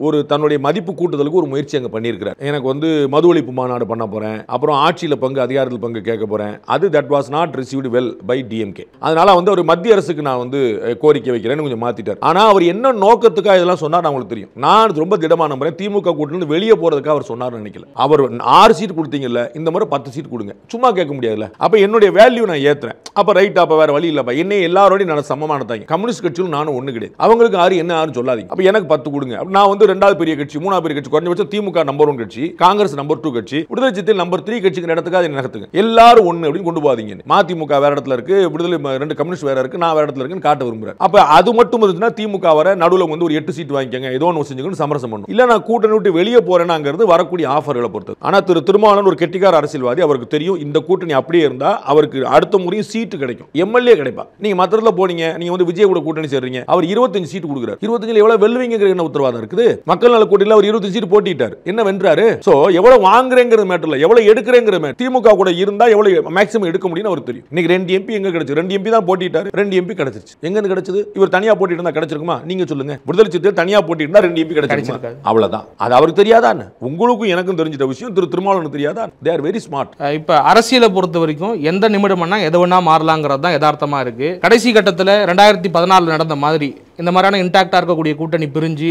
S1: ஒரு தன்னுடைய மதிப்பு கூட்டுதலுக்கு ஒரு முயற்சி அங்க பண்ணியிருக்கிறார். எனக்கு வந்து மது ஒழிப்பு மாநாடு பண்ண போறேன், அப்புறம் ஆட்சியில பங்கு, அதிகாரத்தில் பங்கு கேட்க போறேன். அது that was not received well by DMK. அதனால வந்து ஒரு மத்திய அரசுக்கு நான் வந்து கோரிக்கை வைக்கிறேன்னு கொஞ்சம் மாத்திட்டார். ஆனா அவர் என்ன நோக்கத்துக்காக இதெல்லாம் சொன்னார் உங்களுக்கு தெரியும். நான் ரொம்ப திடமா நம்புறேன் திமுக கூட்டணியில வெளியே போறதுக்காக அவர் சொன்னார்னு நினைக்கல. அவர் 6 சீட் கொடுத்தீங்கல்ல, இந்த முறை 10 சீட் கொடுங்க. சும்மா கேட்க முடியாதுல்ல. அப்ப என்னுடைய வேல்யூ நான் ஏத்துறேன். அப்ப ரைட், அப்ப வேற வழி இல்லப்பா. என்ன எல்லாரோடையும் நான் சமமானதாங்க. கம்யூனிஸ்ட் கட்சியும் நானும் ஒண்ணு கிடையாது. அவங்களுக்கு யாரு என்ன யாரும் சொல்லாதீங்க. அப்ப எனக்கு 10 கொடுங்க. நான் வந்து 2வது பெரிய கட்சி, 3வது பெரிய கட்சி, குறைஞ்சபட்சம் திமுக நம்பர் 1 கட்சி, காங்கிரஸ் நம்பர் 2 கட்சி, விடுதலை சிறுத்தைகள் நம்பர் 3 கட்சிங்கிற இடத்துக்கு அதை நகர்த்துங்க. எல்லாரும் ஒண்ணு அப்படின்னு கொண்டு போகாதீங்க. மதிமுக வேற இடத்துல இருக்கு, விடுதலை 2 கம்யூனிஸ்ட் வேற இருக்கு, நான் வேற இடத்துல இருக்குன்னு காட்ட விரும்புறேன். அப்ப அது மட்டும் இருந்துச்சுன்னா திமுக வர நடுவுல வந்து ஒரு 8 சீட் வாங்கிக்கங்க, ஏதோ ஒன்று செஞ்சுக்கணும் சமரசம் பண்ணும். இல்ல நான் கூட்டணி விட்டு வெளியே போறேனாங்கிறது வரக்கூடிய ஆஃபர்களை பொறுத்து. ஆனா திருமாவளவன் ஒரு கெட்டிக்கார அரசியல்வாதி, அவருக்கு தெரியும் இந்த கூட்டணி அப்படியே இருந்தா அவருக்கு அடுத்த முறையும் சீட்டு கிடைக்கும், எம்எல்ஏ கிடைப்பா. நீங்க மத்தத்துல போனீங்க, நீங்க வந்து விஜய் கூட கூட்டணி சேர்றீங்க, அவர் 25 சீட் கொடுக்குறாரு. 25ல எவ்வளவு வெல்லுவீங்கிற என்ன உத்தரவாதம் இருக்குது? மக்கள் நல கூட்டணியில அவர் 25 சீட் போட்டிட்டார், என்ன வென்றாரு? சோ எவ்வளவு வாங்குறேங்கிற மேட்டர்ல எவ்வளவு எடுக்கிறேங்கிற மேட்டர். திமுக கூட இருந்தா எவ்வளவு மேக்ஸிமம் எடுக்க முடியும்னு அவருக்கு தெரியும். இன்னைக்கு 2 எம்பி எங்க கிடைச்சு? 2 எம்பி தான் போட்டிட்டாரு, 2 எம்பி கிடைச்சிருச்சு. எங்க இருந்து கிடைச்சது? இவர் தனியா போட்டிட்டு இருந்தா கிடைச்சிருக்குமா? நீங்க சொல்லுங்க. விடுதலை சிறுத்தைகள் தனியா போட்டிட்டு இருந்தா 2 எம்பி கிடைச்சிருக்குமா? அவ்வளவுதான். அது அவருக்கு தெரியாதா? உங்களுக்கும் எனக்கும் தெரிஞ்சிட்ட விஷயம், திருமாவளவனுக்கு தெரியாதா? They are very smart.
S4: இப்ப அரசியலை பொறுத்த வரைக்கும் எந்த நிமிடம்னா எது வேணா மாறலாங்கிறது தான் யதார்த்தமா இருக்கு. கடைசி கட்டத்தில் 2014 நடந்த மாதிரி இந்த மாதிரியான இன்டாக்டா இருக்கக்கூடிய கூட்டணி பிரிஞ்சு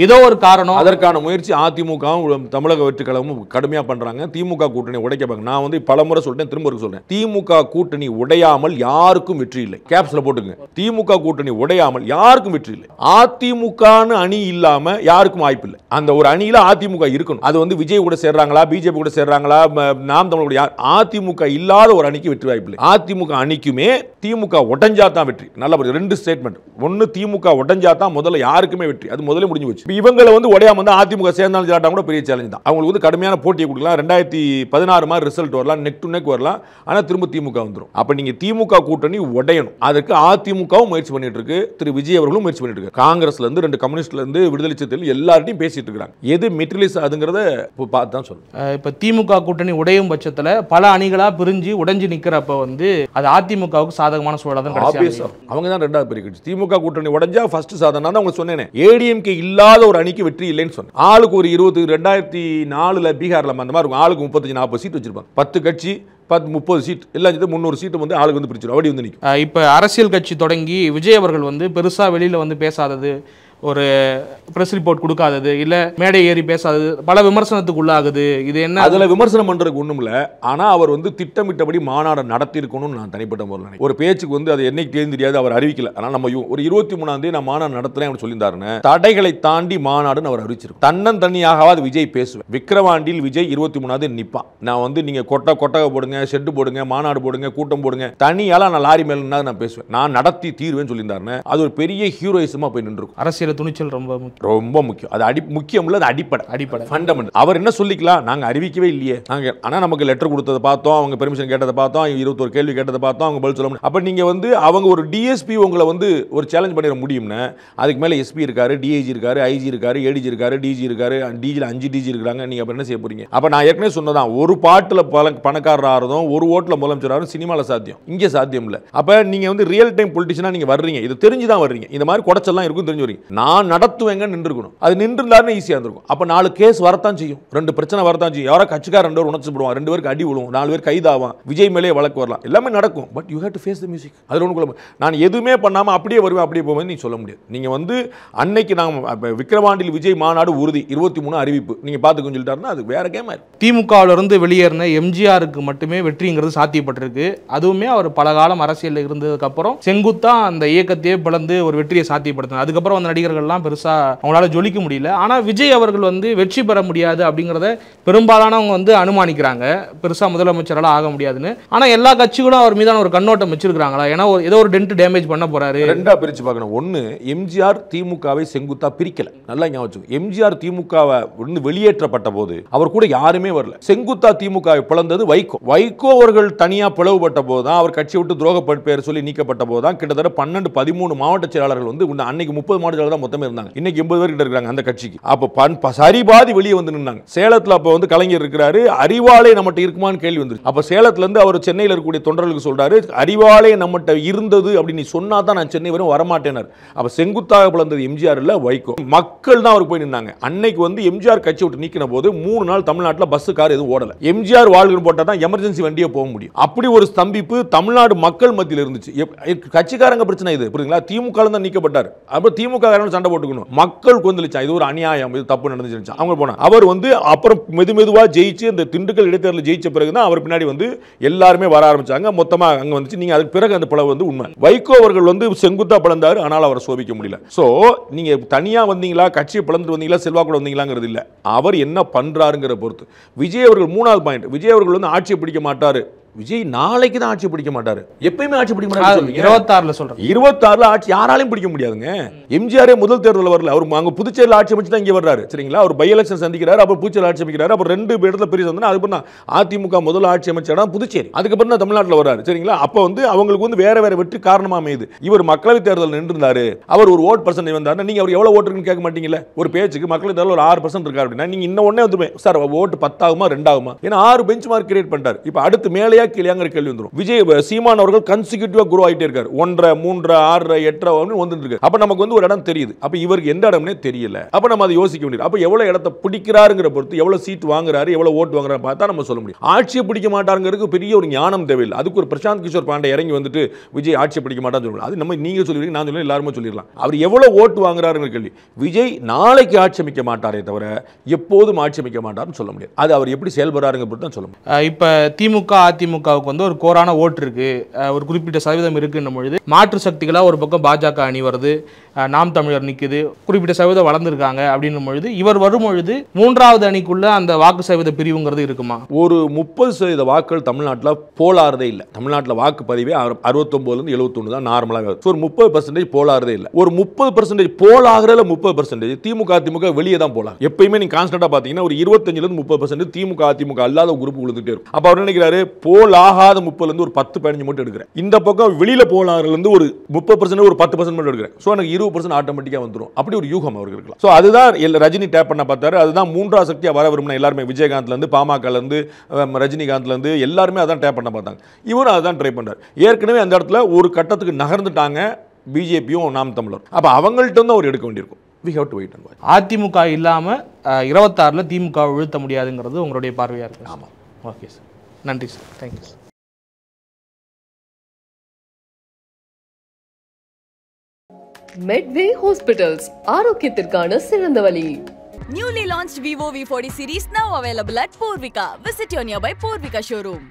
S4: ஏதோ ஒரு காரணம்,
S1: அதற்கான முயற்சி அதிமுகவும் தமிழக வெற்றி கழகமும் கடுமையா பண்றாங்க. திமுக கூட்டணி உடைக்க பார்க்க. நான் வந்து பலமுறை சொல்றேன், திரும்ப சொல்றேன், திமுக கூட்டணி உடையாமல் யாருக்கும் வெற்றி இல்லை. கேப்ஸ்ல போட்டுங்க, திமுக கூட்டணி உடையாமல் யாருக்கும் வெற்றி இல்லை. அதிமுகன்னு அணி இல்லாம யாருக்கும் வாய்ப்பு இல்லை. அந்த ஒரு அணியில அதிமுக இருக்கணும். அது வந்து விஜய் கூட சேர்றாங்களா, பிஜேபி கூட சேர்றாங்களா, நாம் தமிழ் கூட, அதிமுக இல்லாத ஒரு அணிக்கு வெற்றி வாய்ப்பு இல்லை. அதிமுக அணிக்குமே திமுக உடைஞ்சா தான் வெற்றி. நல்ல 2 ஸ்டேட்மெண்ட். ஒன்னு, திமுக உடைஞ்சா தான் முதல்ல யாருக்குமே வெற்றி. அது முதல்ல முடிஞ்சு போச்சு. இவங்களை வந்து உடையாம வந்து அதிமுக சேர்ந்தாலும் ஜாட்டா கூட பெரிய சேலஞ்ச் தான். அவங்களுக்கு வந்து கடுமையான போட்டியை கொடுக்கலாம். 2016 மாதிரி ரிசல்ட் வரலாம், நெக் டு நெக் வரலாம். ஆனா திரும்ப திமுக வந்துடும். அப்ப நீங்க திமுக கூட்டணி உடையணும். அதுக்கு அதிமுகவும் முயற்சி பண்ணிட்டு இருக்கு, திரு விஜய் அவர்களும் முயற்சி பண்ணிட்டு இருக்கு. காங்கிரஸ்ல இருந்து 2 கம்யூனிஸ்ட்ல இருந்து விடுதலை சிறுத்தைகள் எல்லார்ட்டையும் பேசிட்டு இருக்காங்க. எது மெட்டீரியல்ஸ் அதுங்கிறத பார்த்து தான் சொல்லணும்.
S4: இப்ப திமுக கூட்டணி உடையும் பட்சத்துல பல அணிகளா பிரிஞ்சு உடைஞ்சு நிக்கிறப்ப வந்து அது அதிமுகவுக்கு சாதகமான சூழலா தான் கிடைக்கும்.
S1: அவங்க தான் 2வது பெரிய கட்சி. திமுக கூட்டணி உடைஞ்சா ஃபர்ஸ்ட் சாதனை தான் உங்களுக்கு சொன்னேன். ஏடிஎம்கே இல்லாத ஒரு அணிக்கு வெற்றி இல்லைன்னு சொன்னேன். ஆளுக்கு ஒரு 20, 2004 பீகார்ல அந்த மாதிரி இருக்கும், ஆளுக்கு 35-40 சீட் வச்சிருப்பாங்க. 10 கட்சி 30 சீட் எல்லாம் 300 சீட்டு வந்து ஆளுக்கு வந்து பிரிச்சிடும். அப்படி வந்து நிற்கும்.
S4: இப்போ அரசியல் கட்சி தொடங்கி விஜய் அவர்கள் வந்து பெருசா வெளியில வந்து பேசாதது, ஒரு பிரஸ் ரிப்போர்ட் கொடுக்காதது, இல்ல மேடை ஏறி பேசாதது பல விமர்சனத்துக்கு உள்ளாகுது. இது என்ன? அதுல
S1: விமர்சனம் பண்றதுக்கு ஒண்ணும் இல்ல. ஆனா அவர் வந்து திட்டமிட்டபடி மாநாடு நடத்தி இருக்கணும்னு நான் தனிப்பட்ட முறையில் ஒரு பேச்சுக்கு வந்து அது என்னைக்கு தெரியாது, அவர் அறிவிக்கல. ஆனால் நம்ம ஒரு 23ஆம் தேதி நான் மாநாடு நடத்துறேன் அப்படின்னு சொல்லியிருந்தாருன்னு தடைகளை தாண்டி மாநாடுன்னு அவர் அறிவிச்சிருக்கும். தன்னந்தனியாகவாது விஜய் பேசுவேன். விக்கிரவாண்டியில் விஜய் 23ஆம் தேதி நிற்பான். நான் வந்து நீங்க கொட்டகை போடுங்க, ஷெட்டு போடுங்க, மாநாடு போடுங்க, கூட்டம் போடுங்க, தனியால நான் லாரி மேல நான் பேசுவேன், நான் நடத்தி தீர்வேன்னு சொல்லியிருந்தாருன்னு அது ஒரு பெரிய ஹீரோயிசமா போய் நின்றுக்கும்.
S4: அரசியல் துணிச்சல் ரொம்ப
S1: முக்கியம். அது முக்கியம் இல்ல, அது அடிப்படை ஃபண்டமெண்டல். அவர் என்ன சொல்லிக்கலாம், நாங்க அறிவிக்கவே இல்லையே, நாங்க ஆனா நமக்கு லெட்டர் கொடுத்ததை பார்த்தோம், அவங்க பெர்மிஷன் கேட்டதை பார்த்தோம், 21 கேள்வி கேட்டதை பார்த்தோம், அவங்க பதில் சொல்ல. அப்ப நீங்க வந்து அவங்க ஒரு டிஎஸ்பி உங்களை வந்து ஒரு சேலஞ்ச் பண்ணிட முடியும்னா, அதுக்கு மேல எஸ்பி இருக்காரு, டிஐஜி இருக்காரு, ஐஜி இருக்காரு, ஏடிஜி இருக்காரு, டிஜி இருக்காரு, டிஜில 5 டிஜி இருக்காங்க. நீங்க அப்ப என்ன செய்ய போறீங்க? அப்ப நான் ஏற்கனவே சொன்னதான், ஒரு பாட்டுல பணக்காரர் ஆறதும் ஒரு ஓட்டுல முதலமைச்சர் ஆறதும் சினிமால சாத்தியம், இங்க சாத்தியம் இல்ல. அப்ப நீங்க வந்து ரியல் டைம் பொலிட்டிஷியனா நீங்க வர்றீங்க, இது தெரிஞ்சுதான் வர்றீங்க. இந்த மாதிரி குடைச்செல்லாம் இருக்கும் தெரிஞ்சு வரீங்க. நான் நடத்துவேங்க நின்று இருக்கணும். அது நின்றுந்தாருன்னு ஈஸியா இருந்திருக்கும். அப்ப 4 கேஸ் வரத்தான் செய்யும், 2 பிரச்சனை வரத்தான் செய்யும். யாரோ கட்சிக்கார 2 பேர் உணர்ச்சி போடுவான், 2 பேருக்கு அடி விழுவும், 4 பேர் கைதாவான், விஜய் மேலே வழக்கு வரலாம், எல்லாமே நடக்கும். But you have to face the music. அது ஒன்றுக்குள்ள நான் எதுவுமே பண்ணாம அப்படியே வருவேன் அப்படியே போவேன் நீ சொல்ல முடியாது. நீங்க வந்து அன்னைக்கு நாங்கள் விக்கிரவாண்டியில் விஜய் மாநாடு உறுதி 23 அறிவிப்பு நீங்க பாத்துக்கன்னு சொல்லிட்டாருன்னா அது வேற கேம்.
S4: திமுகவில் இருந்து வெளியேறின எம்ஜிஆருக்கு மட்டுமே வெற்றிங்கிறது சாத்தியப்பட்டிருக்கு. அதுவுமே அவர் பல காலம் அரசியலில் இருந்ததுக்கு அப்புறம் செங்குத்தா அந்த இயக்கத்தையே பிளந்து ஒரு வெற்றியை சாத்தியப்படுத்தினார். அதுக்கப்புறம் அந்த நடிகர்கள்லாம் பெருசா அவங்களால ஜொலிக்க முடியல. ஆனா விஜய் அவர்கள் வந்து வெற்றி பெற முடியாது அப்படிங்கிறத பெரும்பாலானவங்க வந்து அனுமானிக்கிறாங்க, பெருசா முதலமைச்சரால் ஆக முடியாதுன்னு. ஆனா எல்லா கட்சிகளும் அவர் மீதான ஒரு கண்ணோட்டம் வச்சிருக்காங்களா? ஏன்னா ஏதோ ஒரு டென்ட் டேமேஜ் பண்ண போறாரு.
S1: ரெண்டா பிரிச்சு பார்க்கணும். ஒன்னு, எம்ஜிஆர் திமுகவை செங்குத்தா பிரிக்கல, நல்லா ஞாபகம். எம்ஜிஆர் திமுகவை வெளியேற்றப்பட்ட போது அவர் கூட யாருமே வரல. செங்குத்தா திமுகவை பிளந்தது வைகோ. வைகோ அவர்கள் தனியா பிளவுபட்ட போதுதான், அவர் கட்சியை விட்டு துரோக பேர் சொல்லி நீக்கப்பட்ட போதுதான் கிட்டத்தட்ட 12-13 மாவட்ட செயலாளர்கள் வந்து அன்னைக்கு 30 மாவட்ட செயலாளர் தான் மொத்தமே இருந்தாங்க. இன்னைக்கு 80 பேர் கிட்ட இருக்காங்க அந்த கட்சிக்கு. அப்ப சரிபாதி வெளியே வந்து நின்னாங்க. சேலத்துல அப்ப வந்து கலைஞர் இருக்கிறாரு, அறிவாலே நம்மகிட்ட இருக்குமான்னு கேள்வி வந்து. அப்ப சேலத்துல இருந்து அவர் சென்னையில் இருக்கக்கூடிய தொண்டர்களுக்கு சொல்றாரு, அறிவாலே நம்மகிட்ட இருந்தது அப்படின்னு சொன்னா தான் நான் சென்னை வரும் வரமாட்டேனார். அப்ப செங்குத்தாக பிளந்தது எம்ஜிஆர் இல்ல வைகோ. மக்கள் தான் அவருக்கு போய் நின்னாங்க. அன்னைக்கு வந்து எம்ஜிஆர் கட்சி விட்டு நீக்கின போது 3 நாள் தமிழ்நாட்டில் பஸ் கார் எதுவும் ஓடல. எம்ஜிஆர் வாழ்க்கை போட்டா தான் எமர்ஜென்சி வண்டியே போக முடியும். அப்படி ஒரு ஸ்தம்பிப்பு தமிழ்நாடு மக்கள் மத்தியில் இருந்துச்சு. கட்சிக்காரங்க பிரச்சனை இது புரியுங்களா? திமுக தான் நீக்கப்பட்டார். அப்ப திமுக சண்டை போட்டுக்கணும். மக்கள் கொந்தளிச்சா இது ஒரு அநியாயம், இது தப்பு நடந்துச்சு. அவங்க போனா அவர் வந்து அப்புறம் மெதுவா ஜெயிச்சு இந்த திண்டுக்கல் இடைத்தேர்தல் ஜெயிச்ச பிறகுதான் அவர் பின்னாடி வந்து எல்லாருமே வர ஆரம்பிச்சாங்க. மொத்தமா அங்க வந்துச்சு. நீங்க அதுக்கு பிறகு அந்த பிளவு வந்து உண்மை. வைகோ அவர்கள் வந்து செங்குத்தா பிளந்தாரு, ஆனால் அவரை சோபிக்க முடியல. சோ நீங்க தனியா வந்தீங்களா, கட்சியை பிளந்து வந்தீங்களா, செல்வா கூட வந்தீங்களாங்கிறது இல்ல, அவர் என்ன பண்றாருங்கிற பொறுத்து. விஜய் அவர்கள் 3வது பாயிண்ட், விஜய் அவர்கள் வந்து ஆட்சியை பிடிக்க மாட்டாரு, விஜய் நாளைக்கு தான் ஆட்சி பிடிக்க மாட்டாரு, எப்பயுமே ஆட்சி பிடிக்க மாட்டாரு.
S4: 26ல சொல்றேன்,
S1: 26ல ஆட்சி யாராலையும் பிடிக்க முடியாதுங்க. எம்ஜிஆரே முதல் தேர்தல் வரல, அவர் அங்க புதுச்சேரியில் ஆட்சி அமைச்சு தான் இங்க வர்றாரு. சரிங்களா, அவர் பை எலெக்ஷன் சந்திக்கிறாரு, அப்புறம் புதுச்சேரி ஆட்சி அமைக்கிறாரு, அப்புறம் 2 இடத்துல பெரிய சந்தன. அதுக்கப்புறம் அதிமுக முதல் ஆட்சி அமைச்ச இடம் புதுச்சேரி, அதுக்கப்புறம் தான் தமிழ்நாட்டில் வர்றாரு. சரிங்களா, அப்போ அவங்களுக்கு வேற வேற வெற்றி காரணமா அமையுது. இவர் மக்களவை தேர்தல் நின்றுந்தாரு, அவர் ஒரு ஓட் பர்சன்டேஜ் வந்தாரு, நீங்க அவர் எவ்வளவு ஓட்டு இருக்குன்னு கேட்க மாட்டீங்கல்ல. ஒரு பேச்சுக்கு மக்களவை தேர்தல் ஒரு 6% இருக்காரு அப்படின்னா நீங்க இன்னும் ஒண்ணே வந்துருவேன் சார், ஓட்டு 10 ஆகுமா 2 ஆகுமா, ஏன்னா 6 பெஞ்ச் மார்க் கிரியேட் பண்ணிட்டாரு. இப்போ அடுத்து மேலையா கீழேங்கிற கேள்வி வந்துடும். விஜய் சீமான் அவர்கள் கன்சிக்யூட்டிவா குரோ ஆகிட்டே இருக்காரு, 1.5 3 6 8 வந்துட்டு இருக்கு. அப்ப நமக்கு ஒரு இடம் தெரியுது, அப்ப இவருக்கு எந்த இடம்னே தெரியல. அப்ப நம்ம அதை யோசிக்க முடியும். அப்ப எவ்வளவு இடத்தை பிடிக்கிறாருங்கிற பொறுத்து, எவ்வளவு சீட் வாங்குறாரு, எவ்வளவு ஓட்டு வாங்குறாரு பார்த்தா நம்ம சொல்ல முடியும். ஆட்சியை பிடிக்க மாட்டாருங்கிறதுக்கு பெரிய ஒரு ஞானம் தேவையில்லை. அதுக்கு ஒரு பிரசாந்த் கிஷோர் பாண்டே இறங்கி வந்துட்டு விஜய் ஆட்சியை பிடிக்க மாட்டான்னு சொல்லலாம். அது நம்ம நீங்க சொல்லுவீங்க, நான் சொல்லுவேன், எல்லாருமே சொல்லிடலாம். அவர் எவ்வளவு ஓட்டு வாங்குறாருங்கிற கேள்வி. விஜய் நாளைக்கு ஆட்சி அமைக்க மாட்டாரே தவிர எப்போதும் ஆட்சி அமைக்க மாட்டார்னு சொல்ல முடியாது. அது அவர் எப்படி செயல்படுறாருங்க பொறுத்து தான் சொல்ல முடியும்.
S4: இப்ப திமுக அதிமுகவுக்கு ஒரு கோரான ஓட்டு இருக்கு, ஒரு குறிப்பிட்ட சதவீதம் இருக்குன்னும் பொழுது மாற்று சக்திகளா ஒரு பக்கம் பாஜக அணி வருது, நாம் தமிழர் நிக்குது, குறிப்பிட்ட சதவீதம் வளர்ந்துருக்காங்க அப்படின்னும் பொழுது இவர் வரும் பொழுது 3வது அணிக்குள்ள அந்த வாக்கு சதவீத பிரிவுங்கிறது இருக்குமா?
S1: ஒரு 30% வாக்குகள் தமிழ்நாட்டில் போலாறதே இல்லை. தமிழ்நாட்டில் வாக்குப்பதிவே 69 71 தான் நார்மலாக. ஒரு 30% போலாறதே இல்லை. ஒரு 30% போலாகிறதுல 30% திமுக அதிமுக வெளியே தான் போலாம். எப்பயுமே நீங்க கான்ஸ்டன்டா பாத்தீங்கன்னா ஒரு 25% 30% திமுக அதிமுக அல்லாத குரூப் விழுந்துட்டே இருக்கும். அப்ப அவர் நினைக்கிறாரு போல் ஆகாத 30% ஒரு 10-15 மட்டும் எடுக்கிறேன், இந்த பக்கம் வெளியில போலாகிறதுல ஒரு 30% ஒரு 10% மட்டும் எடுக்கிறேன், சோ எனக்கு 20% ஆட்டோமேட்டிக்கா வந்துடும். அப்படி ஒரு யூகம் அவருக்கு இருக்கலாம். சோ அதுதான் ரஜினி டேப் பண்ண பார்த்தாரு. அதுதான் 3வது சக்தியா வர விரும்பின எல்லாருமே, விஜயகாந்த்ல இருந்து பாமகல இருந்து ரஜினிகாந்த்ல இருந்து எல்லாருமே அதான் டேப் பண்ண பார்த்தாங்க. இவரும் அதான் ட்ரை பண்றாரு. ஏற்கனவே அந்த இடத்துல ஒரு கட்டத்துக்கு நகர்ந்துட்டாங்க பிஜேபியும் நாம் தமிழர். அப்ப அவங்கள்ட்ட இருந்து அவர் எடுக்க வேண்டியிருக்கும். We have to wait and watch.
S4: AIADMK இல்லாம 26ல திமுக வீழ்த்த முடியாதுங்கிறது உங்களுடைய பார்வையா இருக்கு.
S1: ஆமா.
S4: ஓகே சார், நன்றி sir, thank you sir.
S2: Medway Hospitals, ஆரோக்கியத்திற்கான சிறந்த வழி.
S3: Newly launched Vivo V40 series now available at Purvika. Visit your nearby Purvika showroom.